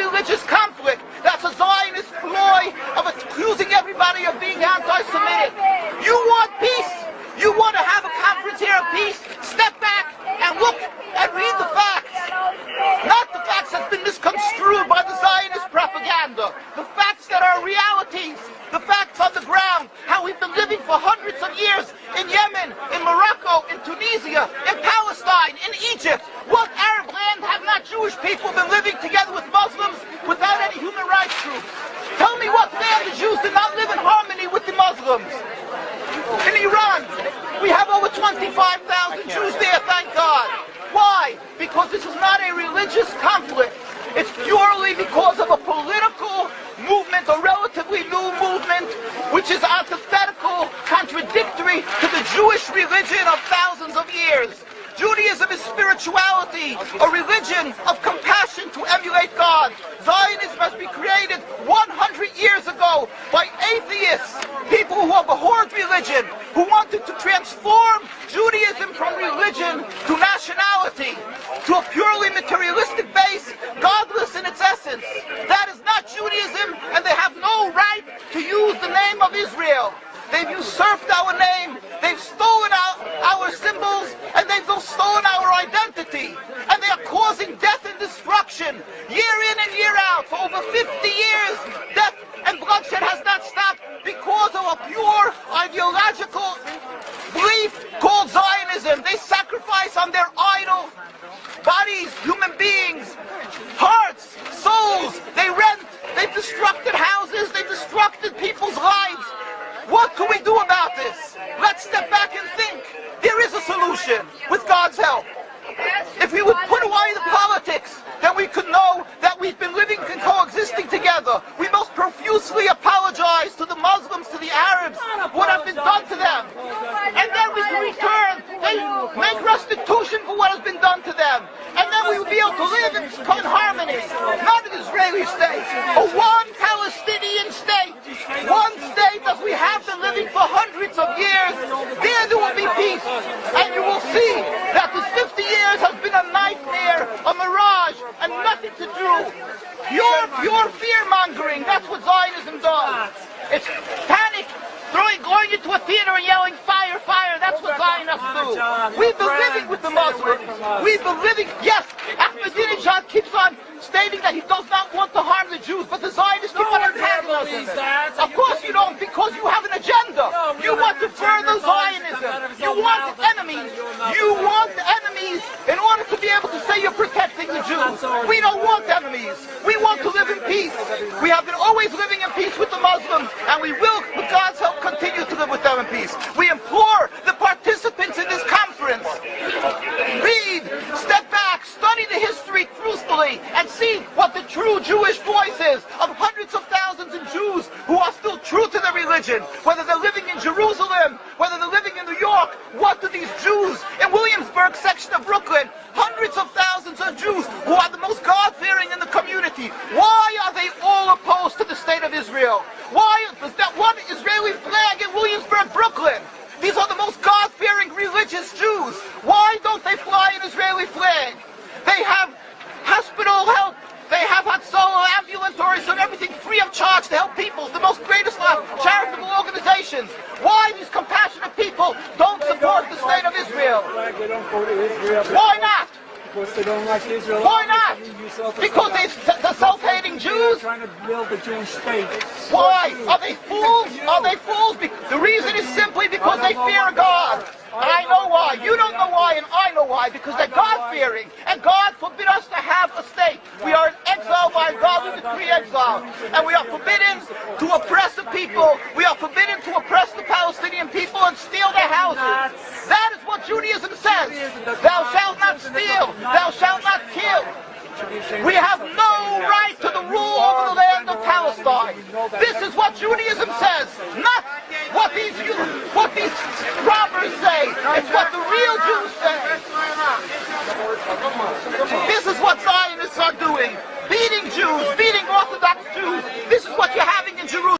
religious conflict. That's a Zionist ploy of accusing everybody of being anti-Semitic. You want peace? You want to have a conference here of peace? Step back and look and read the facts. Not the facts that's been misconstrued by the Zionist propaganda. The facts that are realities. The facts on the ground. How we've been living for hundreds of years in Yemen, in Morocco, in Tunisia, in Palestine, in Egypt. What Arab land have not Jewish people been living together with Muslims without any human rights groups? Tell me what land the Jews did not live in harmony with the Muslims. In Iran, we have over 25,000 Jews there, thank God. Why? Because this is not a religious conflict. It's purely because of a political movement, a relatively new movement, which is antithetical, contradictory to the Jewish religion of thousands of years. Judaism is spirituality, a religion of compassion to emulate God. Zionism has been created 100 years ago by atheists, people who have abhorred religion, who wanted to transform Judaism from religion to nationality, to a purely materialistic base, godless in its essence. That is not Judaism, and they have no right to use the name of Israel. They've usurped our name, they've stolen our symbols, and they've stolen our identity. And they are causing death and destruction, year in and year out. For over 50 years, death and bloodshed has not stopped because of a pure ideological belief called Zionism. They sacrifice on their idol bodies, human beings, hearts, souls. They rent, they've destructed houses, they've destructed people's lives. What can we do about this? Let's step back and think. There is a solution with God's help. If we would put away the politics, then we could know that we've been living and coexisting together. We most profusely apologize to the Muslims, to the Arabs, what has been done to them. And then we can return, they make restitution for what has been done to them. And then we will be able to live in harmony. Not an Israeli state, a one Palestinian state. One state as we have been living for hundreds of years. There will be peace. And you will see that this 50 years has been a nightmare, a mirage, and nothing to do. Pure fear-mongering. That's what Zionism does. It's panic, going into a theater and yelling, fire, fire. That's what Zionists do. We've been living with the Muslims. We've been living, yes, Ahmadinejad keeps on stating that he does not want to harm the Jews, but the Zionists keep on antagonizing him. Of course you don't, because you have an agenda. You want to further Zionism. You want enemies. You want enemies in order to be able to say you're protecting the Jews. We don't want enemies. We want to live in peace. We have been always living in peace with the Muslims, and we will, with God's help, continue to live with them in peace. We implore the participants in this conference, read, step back, study the history truthfully, and see what the true Jewish voice is of hundreds of thousands of Jews who are still true to their religion, whether they're living in Jerusalem, whether they're living in New York. What do these Jews in Williamsburg section of Brooklyn, hundreds of thousands of Jews who are the most God-fearing in the community, why are they all opposed to the state of Israel? Why is that one Israeli flag in Williamsburg, Brooklyn? These are the most God-fearing religious Jews. Why don't they fly an Israeli flag? They have hospital help. They have Hatzalah, ambulatories, and everything free of charge to help people. The most greatest charitable organizations. Why these compassionate people don't support the state of Israel? They don't go to Israel. Why not? Because they don't like Israel. Why not? Because they're self-hating Jews? They're trying to build a Jewish state. Why? Are they fools? Are they fools? The reason is simply because they fear God. I know why. You don't know why, and I know why. Because they're God-fearing. And God forbid us to have a state. We are in exile by God. We decree exile. And we are forbidden to oppress the people. We are forbidden to oppress the Palestinian people and steal their houses. That is what Judaism says. Thou shalt not steal. Thou shalt not kill. We have no right to the rule over the land of Palestine. This is what Judaism says, not what these robbers say. It's what the real Jews say. This is what Zionists are doing.